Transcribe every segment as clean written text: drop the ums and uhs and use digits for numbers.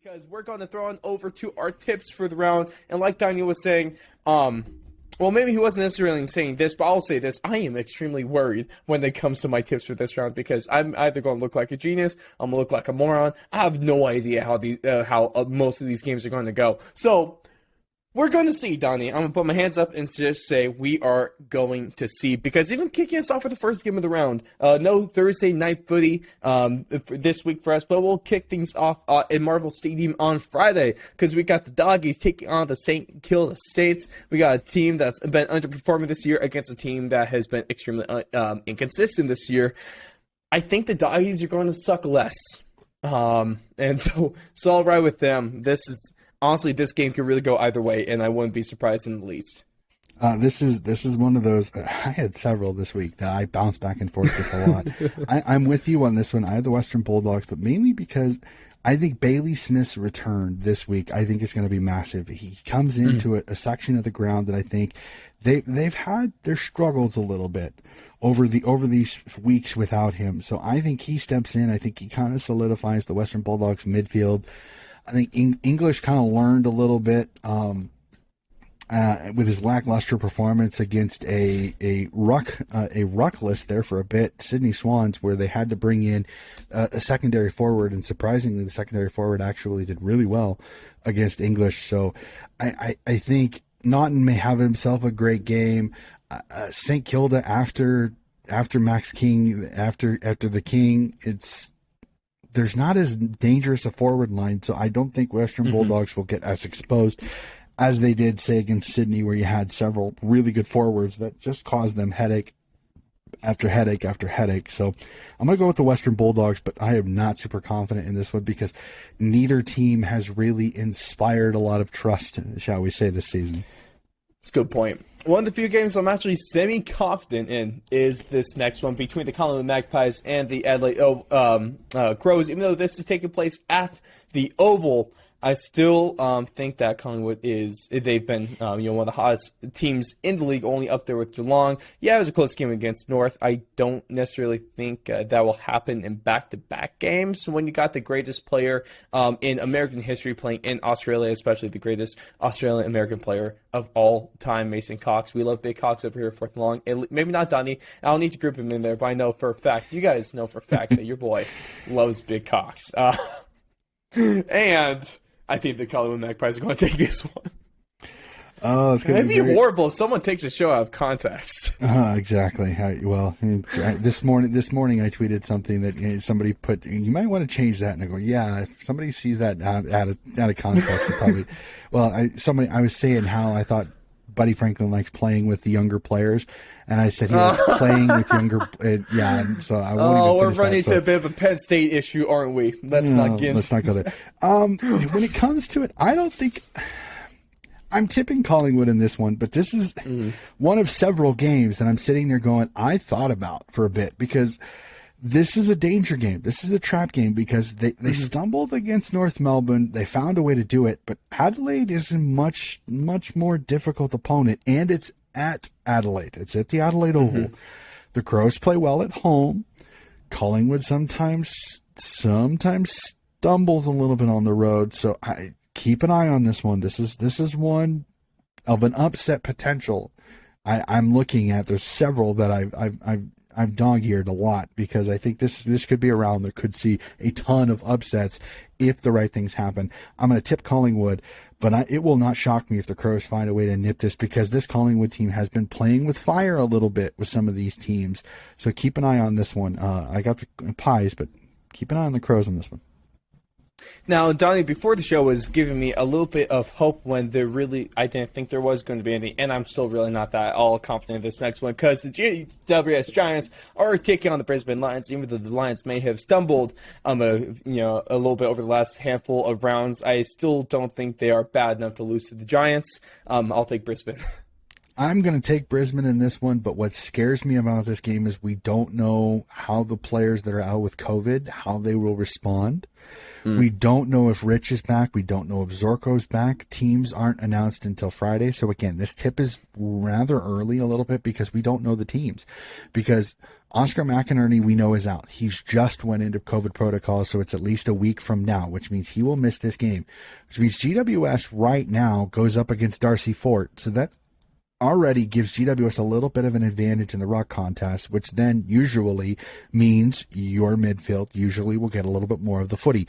because we're going to throw on over to our tips for the round. And like Daniel was saying, well, maybe he wasn't necessarily saying this, but I'll say this. I am extremely worried when it comes to my tips for this round because I'm either going to look like a genius, I'm going to look like a moron. I have no idea how most of these games are going to go. So we're going to see, Donnie. I'm going to put my hands up and just say we are going to see. Because even kicking us off for the first game of the round, no Thursday night footy this week for us, but we'll kick things off in Marvel Stadium on Friday because we got the Doggies taking on the St. Kilda Saints. We got a team that's been underperforming this year against a team that has been extremely inconsistent this year. I think the Doggies are going to suck less. And so I'll ride with them. Honestly, this game could really go either way, and I wouldn't be surprised in the least. This is one of those. I had several this week that I bounced back and forth with a lot. I'm with you on this one. I have the Western Bulldogs, but mainly because I think Bailey Smith's return this week, I think is going to be massive. He comes into a section of the ground that I think they've had their struggles a little bit over these weeks without him. So I think he steps in. I think he kind of solidifies the Western Bulldogs midfield. I think English kind of learned a little bit with his lackluster performance against a ruckless there for a bit, Sydney Swans, where they had to bring in a secondary forward, and surprisingly, the secondary forward actually did really well against English. So I think Naughton may have himself a great game. St. Kilda after Max King, after the King, there's not as dangerous a forward line, so I don't think Western Bulldogs will get as exposed as they did, say, against Sydney, where you had several really good forwards that just caused them headache after headache after headache. So I'm going to go with the Western Bulldogs, but I am not super confident in this one because neither team has really inspired a lot of trust, shall we say, this season. That's a good point. One of the few games I'm actually semi-confident in is this next one between the Collingwood Magpies and the Adelaide Crows. Even though this is taking place at the Oval, I still think that Collingwood they've been one of the hottest teams in the league, only up there with Geelong. Yeah, it was a close game against North. I don't necessarily think that will happen in back-to-back games when you got the greatest player in American history playing in Australia, especially the greatest Australian-American player of all time, Mason Cox. We love Big Cox over here for long. Maybe not Donnie. I don't need to group him in there, but I know for a fact, you guys know for a fact that your boy loves Big Cox. And I think the Collingwood Magpies are going to take this one. Oh, it's going to be horrible if someone takes a show out of context. Exactly. This morning I tweeted something that somebody put. You might want to change that, and I go, yeah. If somebody sees that out of context, probably. Well, I was saying how I thought Buddy Franklin likes playing with the younger players, and I said he was playing with younger. Yeah, and so I won't even we're finish running that, into a bit of a Penn State issue, aren't we? Let's not go there. When it comes to it, I don't think I'm tipping Collingwood in this one, but this is one of several games that I'm sitting there going, I thought about for a bit because this is a danger game. This is a trap game because they stumbled against North Melbourne. They found a way to do it, but Adelaide is a much, much more difficult opponent, and it's at Adelaide. It's at the Adelaide Oval. The Crows play well at home. Collingwood sometimes stumbles a little bit on the road, so I keep an eye on this one. This is one of an upset potential. I'm looking at. There's several that I've dog-eared a lot because I think this could be a round that could see a ton of upsets if the right things happen. I'm going to tip Collingwood, but it will not shock me if the Crows find a way to nip this because this Collingwood team has been playing with fire a little bit with some of these teams. So keep an eye on this one. I got the Pies, but keep an eye on the Crows on this one. Now, Donnie, before the show was giving me a little bit of hope when I didn't think there was going to be anything, and I'm still really not that all confident in this next one because the GWS Giants are taking on the Brisbane Lions, even though the Lions may have stumbled a little bit over the last handful of rounds. I still don't think they are bad enough to lose to the Giants. I'll take Brisbane. I'm going to take Brisbane in this one, but what scares me about this game is we don't know how the players that are out with COVID, how they will respond. We don't know if Rich is back. We don't know if Zorko's back. Teams aren't announced until Friday. So, again, this tip is rather early a little bit because we don't know the teams. Because Oscar McInerney, we know, is out. He's just went into COVID protocol, so it's at least a week from now, which means he will miss this game. Which means GWS right now goes up against Darcy Fort. So that already gives GWS a little bit of an advantage in the ruck contest, which then usually means your midfield usually will get a little bit more of the footy.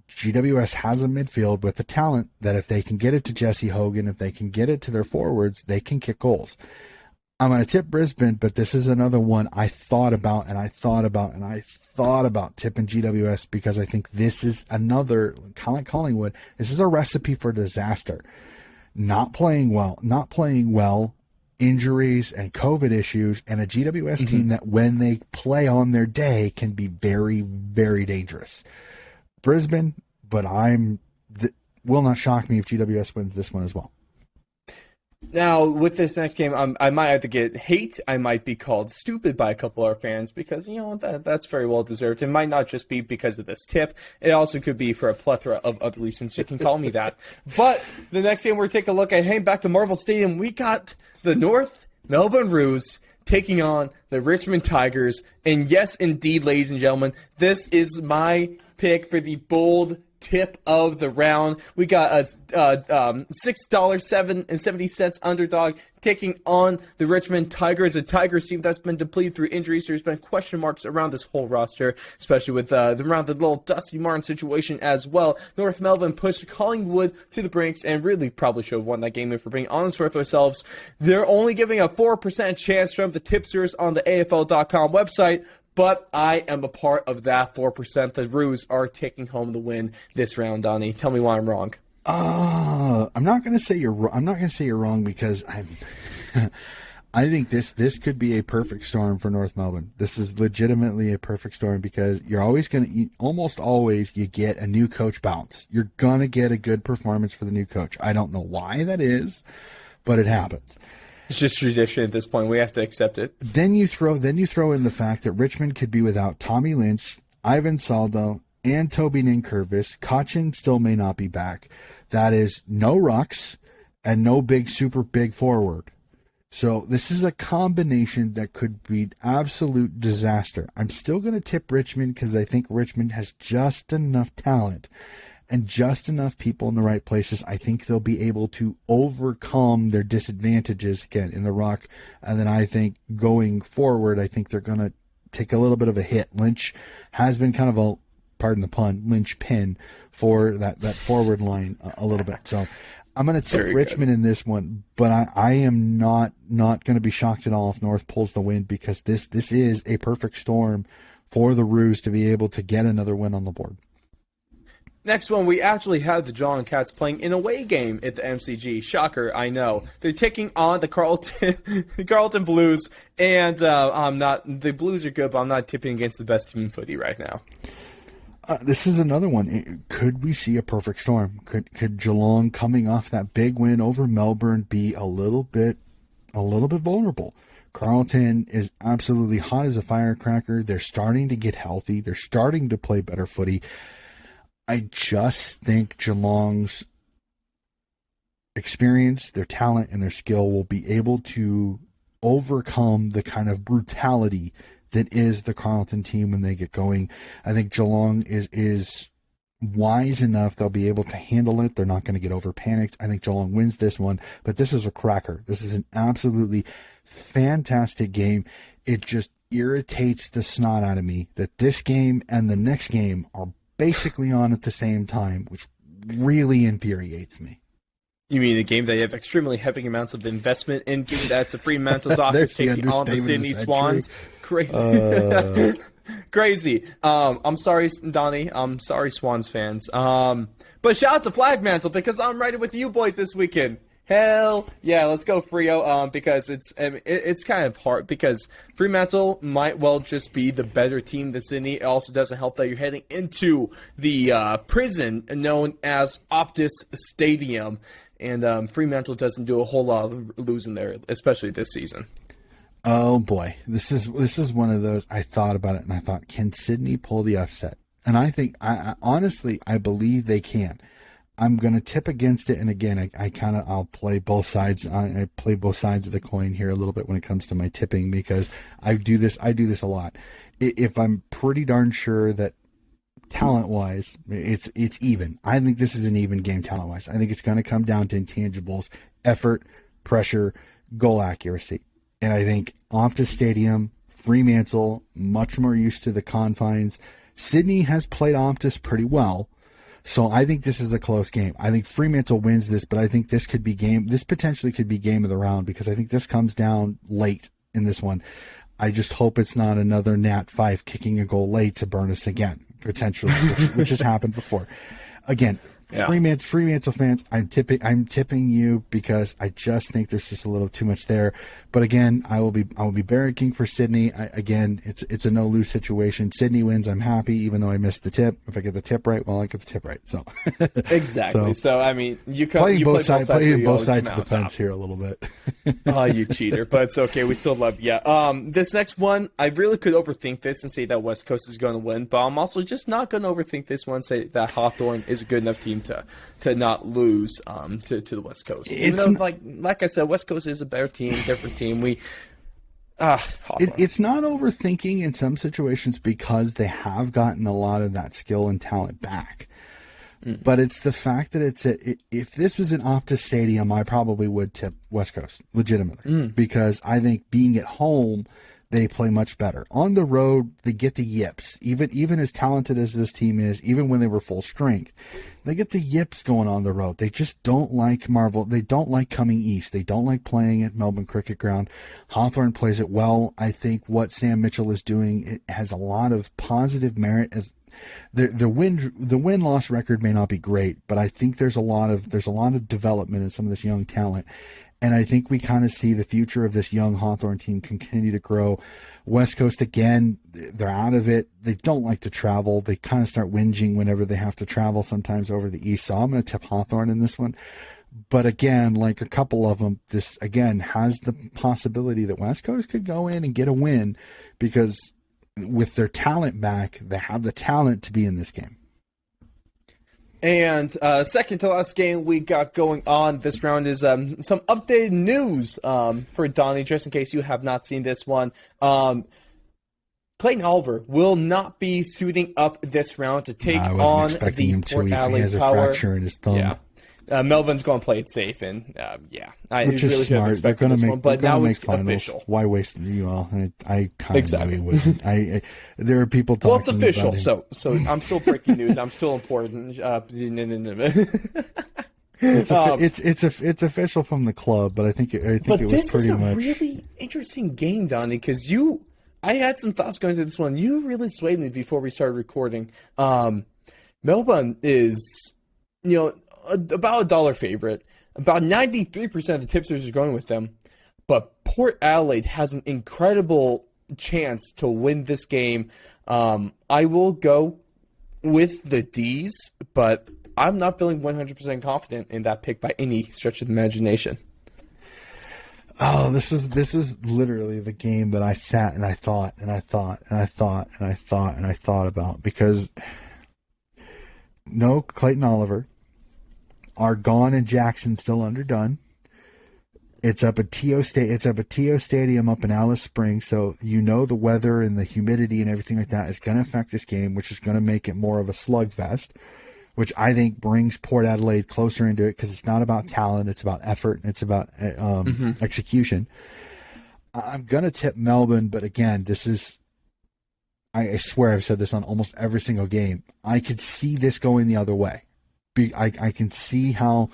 GWS has a midfield with the talent that if they can get it to Jesse Hogan, if they can get it to their forwards, they can kick goals. I'm going to tip Brisbane, but this is another one I thought about tipping GWS because I think this is another, kind of like Collingwood, this is a recipe for disaster. Not playing well, injuries and COVID issues, and a GWS team that when they play on their day can be very, very dangerous. Brisbane, but will not shock me if GWS wins this one as well. Now, with this next game, I might have to get hate. I might be called stupid by a couple of our fans because, that's very well deserved. It might not just be because of this tip. It also could be for a plethora of other reasons. You can call me that. But the next game we're taking a look at, heading back to Marvel Stadium, we got the North Melbourne Roos taking on the Richmond Tigers. And yes, indeed, ladies and gentlemen, this is my pick for the bold tip of the round. We got a $6.70 underdog taking on the Richmond Tigers, a Tigers team that's been depleted through injuries. There's been question marks around this whole roster, especially with around the little Dusty Martin situation as well. North Melbourne pushed Collingwood to the brinks and really probably should have won that game if we're being honest with ourselves. They're only giving a 4% chance from the tipsters on the AFL.com website, but I am a part of that 4%. The Roos are taking home the win this round, Donnie. Tell me why I'm wrong. I'm not going to say you're wrong because I think this could be a perfect storm for North Melbourne. This is legitimately a perfect storm because almost always you get a new coach bounce. You're going to get a good performance for the new coach. I don't know why that is, but it happens. It's just tradition at this point. We have to accept it. Then you throw in the fact that Richmond could be without Tommy Lynch, Ivan Saldo, and Toby Ninkurvis. Cochin still may not be back. That is no rucks and no super big forward. So this is a combination that could be absolute disaster. I'm still going to tip Richmond because I think Richmond has just enough talent and just enough people in the right places. I think they'll be able to overcome their disadvantages again in the ruck. And then I think going forward, I think they're going to take a little bit of a hit. Lynch has been kind of a, pardon the pun, Lynch pin for that forward line a little bit. So I'm going to tip Richmond in this one, but I am not going to be shocked at all if North pulls the win because this is a perfect storm for the Roos to be able to get another win on the board. Next one, we actually have the Geelong Cats playing an away game at the MCG. Shocker, I know. They're taking on the Carlton Blues, and the Blues are good, but I'm not tipping against the best team in footy right now. This is another one. Could we see a perfect storm? Could Geelong coming off that big win over Melbourne be a little bit vulnerable? Carlton is absolutely hot as a firecracker. They're starting to get healthy. They're starting to play better footy. I just think Geelong's experience, their talent, and their skill will be able to overcome the kind of brutality that is the Carlton team when they get going. I think Geelong is wise enough. They'll be able to handle it. They're not going to get over panicked. I think Geelong wins this one, but this is a cracker. This is an absolutely fantastic game. It just irritates the snot out of me that this game and the next game are basically on at the same time, which really infuriates me. You mean a game that you have extremely heavy amounts of investment in, given that's a Fremantle Dockers taking on the Sydney Swans? Crazy. Crazy. I'm sorry, Donnie. I'm sorry, Swans fans. But shout out to Flagmantle because I'm riding with you boys this weekend. Hell yeah, let's go Frio, because it's kind of hard because Fremantle might well just be the better team than Sydney. It also doesn't help that you're heading into the prison known as Optus Stadium, and Fremantle doesn't do a whole lot of losing there, especially this season. Oh boy, this is one of those. I thought about it and I thought, can Sydney pull the upset? And I think, I honestly, I believe they can. I'm going to tip against it. And again, I'll play both sides. I play both sides of the coin here a little bit when it comes to my tipping, because I do this a lot. If I'm pretty darn sure that talent wise, it's even. I think this is an even game talent wise. I think it's going to come down to intangibles, effort, pressure, goal accuracy. And I think Optus Stadium, Fremantle, much more used to the confines. Sydney has played Optus pretty well. So I think this is a close game. I think Fremantle wins this, but I think this potentially could be game of the round, because I think this comes down late in this one. I just hope it's not another Nat 5 kicking a goal late to burn us again, potentially, which has happened before. Again, yeah. Fremantle fans, I'm tipping you, because I just think there's just a little too much there. But again, I will be barracking for Sydney. Again, it's a no lose situation. Sydney wins, I'm happy, even though I missed the tip. If I get the tip right, well, I get the tip right. So exactly. So I mean, you play both sides of the fence top here a little bit. Oh, you cheater! But it's okay. We still love you. This next one, I really could overthink this and say that West Coast is going to win, but I'm also just not going to overthink this one. Say that Hawthorn is a good enough team to not lose to the West Coast. Even though, like I said, West Coast is a better team, different team. It's not overthinking in some situations, because they have gotten a lot of that skill and talent back. But it's the fact that if this was an Optus Stadium, I probably would tip West Coast legitimately, because I think being at home, they play much better. On the road, they get the yips. Even as talented as this team is, even when they were full strength, they get the yips going on the road. They just don't like Marvel. They don't like coming east. They don't like playing at Melbourne Cricket Ground. Hawthorn plays it well. I think what Sam Mitchell is doing, it has a lot of positive merit. As the win-loss record may not be great, but I think there's a lot of development in some of this young talent. And I think we kind of see the future of this young Hawthorn team continue to grow. West Coast, again, they're out of it. They don't like to travel. They kind of start whinging whenever they have to travel, sometimes over the east. So I'm going to tip Hawthorn in this one. But again, like a couple of them, this, again, has the possibility that West Coast could go in and get a win, because with their talent back, they have the talent to be in this game. And second to last game we got going on this round is some updated news for Donnie, just in case you have not seen this one. Clayton Oliver will not be suiting up this round to take on the Port Adelaide he has a Power. fracture in his thumb. Yeah. Melbourne's going to play it safe, and which is smart. They're going to make, but now it's finals. official. Why waste you all? I kind of knew he wouldn't. There are people talking. Well, it's official, about so I'm still breaking news. I'm still important. It's official from the club, but I think it was pretty much. But this is a really interesting game, Donnie, because I had some thoughts going into this one. You really swayed me before we started recording. Melbourne is, about $1 favorite. About 93% of the tipsters are going with them. But Port Adelaide has an incredible chance to win this game. I will go with the D's, but I'm not feeling 100% confident in that pick by any stretch of the imagination. Oh, this is literally the game that I sat and I thought about, because no Clayton Oliver, Argonne and Jackson still underdone. It's up at TO Stadium up in Alice Springs, so the weather and the humidity and everything like that is going to affect this game, which is going to make it more of a slugfest, which I think brings Port Adelaide closer into it, because it's not about talent, it's about effort, and it's about execution. I'm going to tip Melbourne, but again, this is, I swear I've said this on almost every single game. I could see this going the other way. I can see how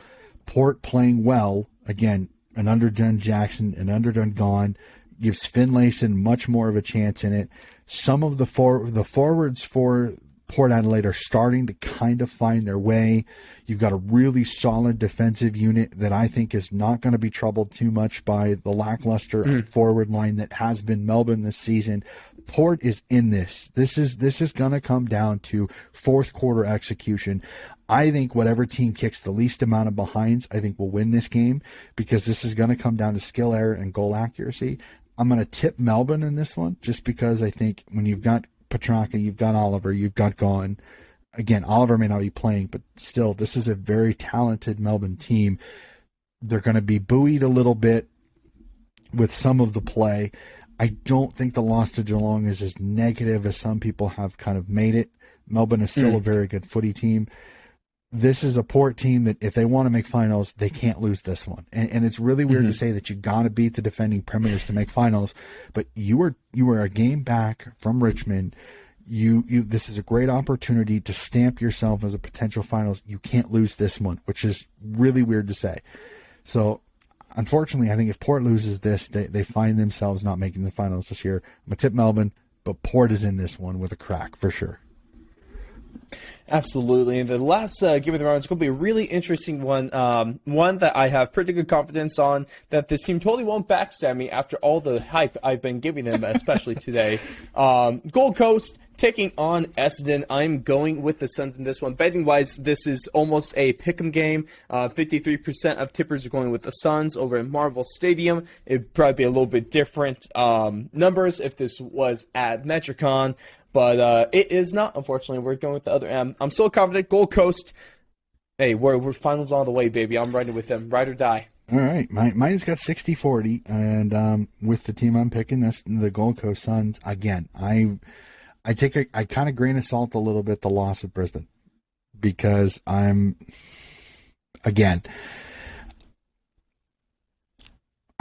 Port playing well, again, an underdone Jackson, an underdone Gone, gives Finlayson much more of a chance in it. Some of the forwards for Port Adelaide are starting to kind of find their way. You've got a really solid defensive unit that I think is not going to be troubled too much by the lackluster forward line that has been Melbourne this season. Port is in this. This is going to come down to fourth quarter execution. I think whatever team kicks the least amount of behinds, I think will win this game, because this is going to come down to skill error and goal accuracy. I'm going to tip Melbourne in this one, just because I think when you've got Petrarca, you've got Oliver, you've got Gone, again, Oliver may not be playing, but still, this is a very talented Melbourne team. They're going to be buoyed a little bit with some of the play. I don't think the loss to Geelong is as negative as some people have kind of made it. Melbourne is still a very good footy team. This is a Port team that if they want to make finals, they can't lose this one. And it's really weird to say that you got to beat the defending premiers to make finals, but you are a game back from Richmond. This is a great opportunity to stamp yourself as a potential finals. You can't lose this one, which is really weird to say. So unfortunately, I think if Port loses this, they find themselves not making the finals this year. I'm going to tip Melbourne, but Port is in this one with a crack for sure. Absolutely. And the last game of the round is going to be a really interesting one. One that I have pretty good confidence on, that this team totally won't backstab me after all the hype I've been giving them, especially today. Gold Coast taking on Essendon. I'm going with the Suns in this one. Betting-wise, this is almost a pick'em game. 53% of tippers are going with the Suns over in Marvel Stadium. It'd probably be a little bit different numbers if this was at Metricon. But it is not, unfortunately. We're going with the other M. I'm still confident. Gold Coast, hey, we're finals all the way, baby. I'm riding with them. Ride or die. All right. Mine's got 60-40. And with the team I'm picking, that's the Gold Coast Suns. Again, I kind of grain of salt a little bit the loss of Brisbane. Because I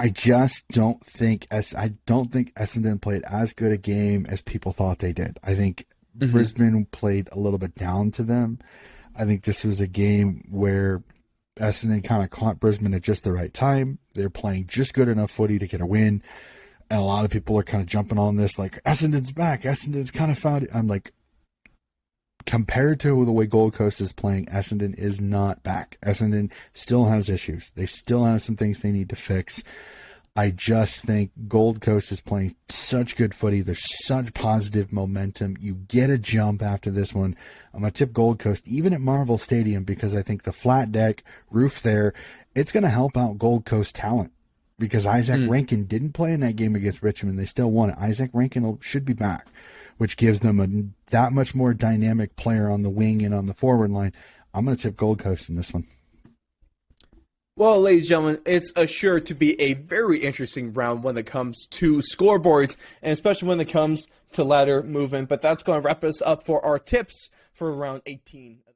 just don't think Essendon played as good a game as people thought they did. I think Brisbane played a little bit down to them. I think this was a game where Essendon kind of caught Brisbane at just the right time. They're playing just good enough footy to get a win. And a lot of people are kind of jumping on this like, Essendon's back. Essendon's kind of found it. I'm like, compared to the way Gold Coast is playing, Essendon is not back. Essendon still has issues. They still have some things they need to fix. I just think Gold Coast is playing such good footy. There's such positive momentum. You get a jump after this one. I'm going to tip Gold Coast, even at Marvel Stadium, because I think the flat deck, roof there, it's going to help out Gold Coast talent. Because Isaac Rankin didn't play in that game against Richmond. They still won it. Isaac Rankin should be back, which gives them that much more dynamic player on the wing and on the forward line. I'm going to tip Gold Coast in this one. Well, ladies and gentlemen, it's sure to be a very interesting round when it comes to scoreboards, and especially when it comes to ladder movement. But that's going to wrap us up for our tips for round 18.